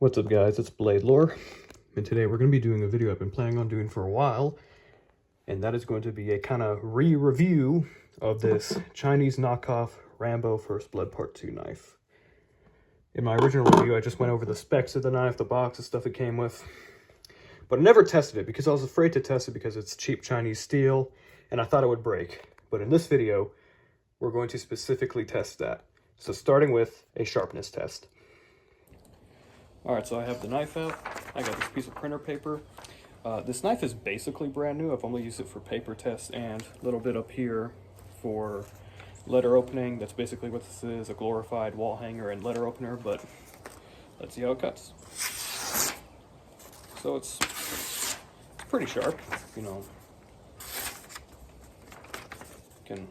What's up guys, it's Blade Lore, and today we're going to be doing a video I've been planning on doing for a while, and that is going to be a kind of re-review of this Chinese knockoff Rambo First Blood Part 2 knife. In my original review, I just went over the specs of the knife, the box, the stuff it came with, but I never tested it because I was afraid to test it because it's cheap Chinese steel, and I thought it would break. But in this video, we're going to specifically test that. So starting with a sharpness test. Alright, so I have the knife out. I got this piece of printer paper. This knife is basically brand new. I've only used it for paper tests and a little bit up here for letter opening. That's basically what this is, a glorified wall hanger and letter opener, but let's see how it cuts. So it's pretty sharp, you know. It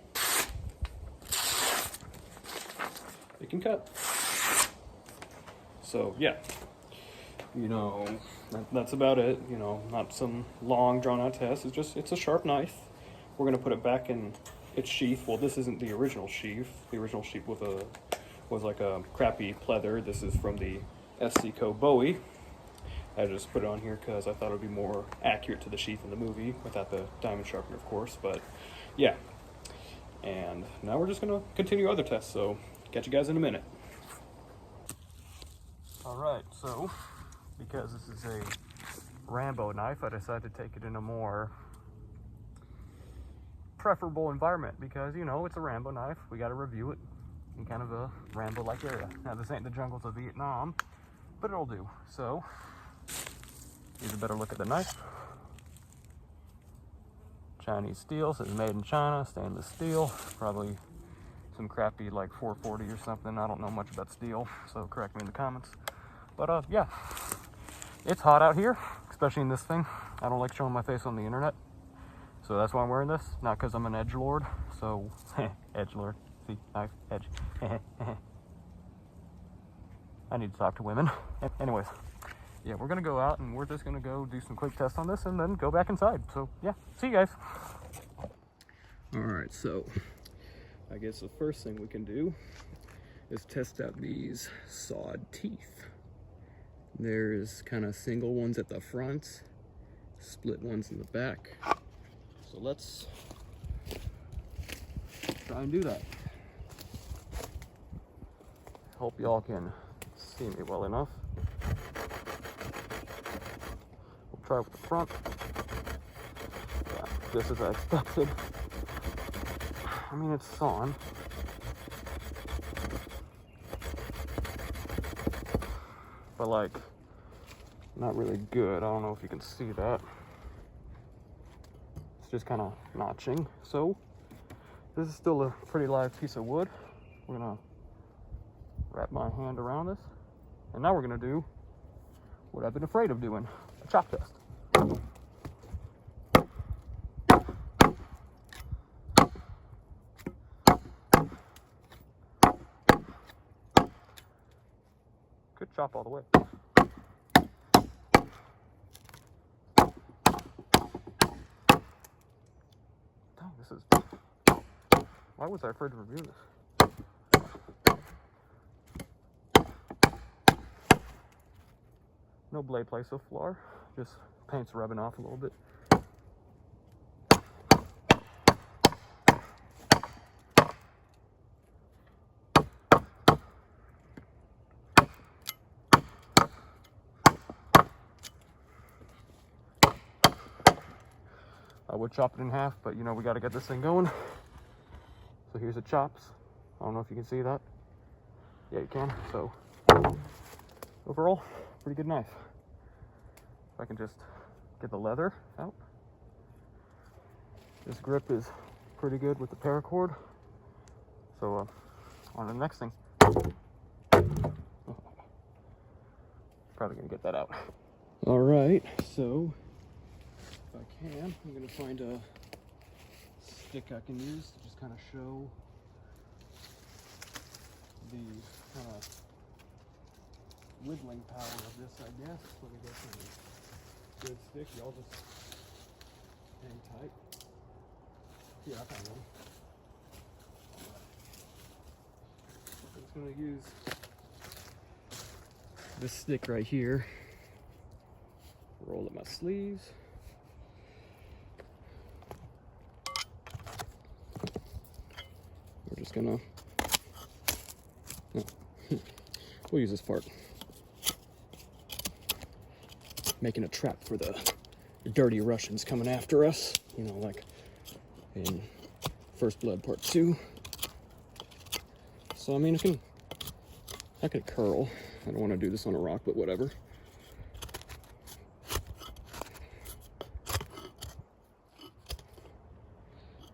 can cut. So yeah. You know, that's about it. You know, not some long drawn out test. It's a sharp knife. We're gonna put it back in its sheath. Well, this isn't the original sheath. The original sheath was like a crappy pleather. This is from the SC Co. Bowie. I just put it on here because I thought it would be more accurate to the sheath in the movie without the diamond sharpener, of course. But yeah. And now we're just gonna continue other tests. So catch you guys in a minute. All right, so because this is a Rambo knife, I decided to take it in a more preferable environment because, you know, it's a Rambo knife. We got to review it in kind of a Rambo-like area. Now, this ain't the jungles of Vietnam, but it'll do. So, here's a better look at the knife. Chinese steel, says made in China, stainless steel. Probably some crappy like 440 or something. I don't know much about steel, so correct me in the comments. But yeah, it's hot out here, especially in this thing. I don't like showing my face on the internet, so that's why I'm wearing this. Not because I'm an edgelord. So edgelord, see, knife, edge. I need to talk to women. Anyways, yeah, we're gonna go out and we're just gonna go do some quick tests on this and then go back inside. So yeah, see you guys. All right, so I guess the first thing we can do is test out these sawed teeth. There's kind of single ones at the front, split ones in the back. So let's try and do that. Hope y'all can see me well enough. We'll try with the front. Yeah, just as I expected. I mean, it's sawn. But like, not really good. I don't know if you can see that. It's just kind of notching. So this is still a pretty live piece of wood. We're gonna wrap my hand around this, and now we're gonna do what I've been afraid of doing, a chop test. Could chop all the way. Dang, this is... Why was I afraid to review this? No blade play so far, just paint's rubbing off a little bit. I would chop it in half, but you know, we got to get this thing going. So here's the chops. I don't know if you can see that. Yeah, you can. So overall, pretty good knife. If I can just get the leather out. This grip is pretty good with the paracord. So on to the next thing. Probably gonna get that out. All right, so if I can, I'm gonna find a stick I can use to just kind of show the kind of whittling power of this, I guess. Let me get some good stick. Y'all just hang tight. Yeah, I found one. I'm just gonna use this stick right here. Roll up my sleeves. We're just gonna, we'll use this part. Making a trap for the dirty Russians coming after us, you know, like in First Blood Part 2. So I mean, I could curl. I don't want to do this on a rock, but whatever.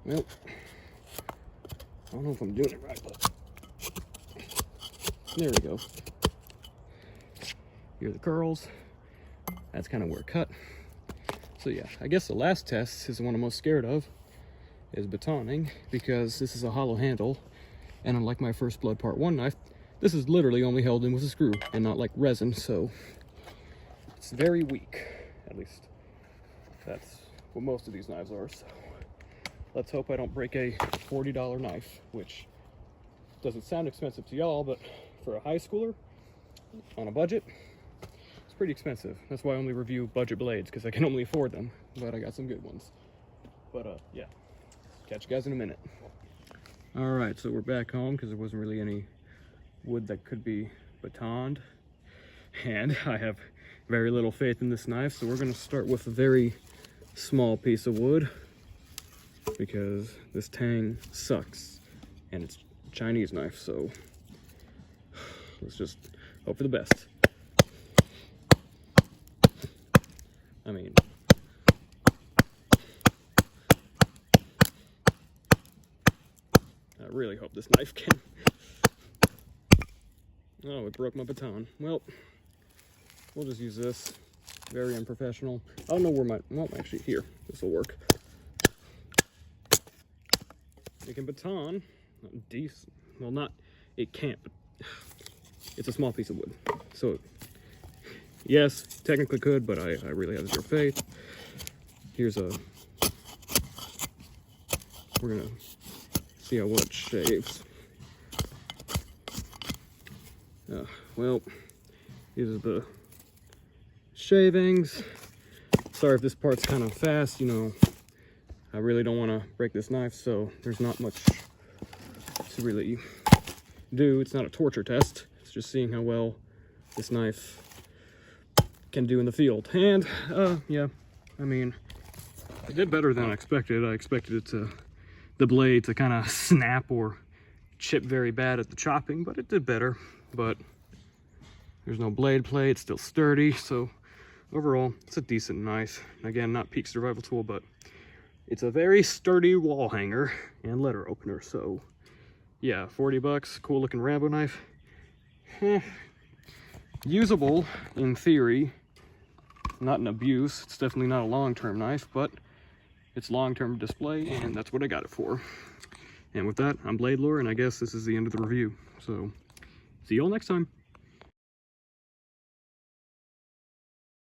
Well, I don't know if I'm doing it right, but there we go. Here are the curls. That's kind of where it cut. So yeah, I guess the last test is the one I'm most scared of, is batoning, because this is a hollow handle, and unlike my First Blood Part 1 knife, this is literally only held in with a screw and not like resin, so it's very weak. At least that's what most of these knives are, so let's hope I don't break a $40 knife, which doesn't sound expensive to y'all, but for a high schooler on a budget, it's pretty expensive. That's why I only review budget blades, because I can only afford them, but I got some good ones. But yeah, catch you guys in a minute. All right, so we're back home because there wasn't really any wood that could be batoned, and I have very little faith in this knife, so we're going to start with a very small piece of wood, because this tang sucks, and it's a Chinese knife, so let's just hope for the best. I mean, I really hope this knife can. Oh, it broke my baton. Well, we'll just use this. Very unprofessional. I don't know where my, well, actually here, this will work. It can baton, decent, well not, it can't, but it's a small piece of wood. So, yes, technically could, but I really have zero faith. Here's a, we're gonna see how well it shaves. Well, these are the shavings. Sorry if this part's kind of fast, you know, I really don't want to break this knife, so there's not much to really do. It's not a torture test. It's just seeing how well this knife can do in the field. And, yeah, I mean, it did better than I expected. I expected it to, the blade to kind of snap or chip very bad at the chopping, but it did better. But there's no blade play, it's still sturdy, so overall, it's a decent knife. Again, not peak survival tool, but it's a very sturdy wall hanger and letter opener, so yeah, 40 bucks, cool looking Rambo knife. Usable in theory, not an abuse. It's definitely not a long-term knife, but it's long-term display, and that's what I got it for. And with that, I'm Blade Lore, and I guess this is the end of the review. So, see y'all next time.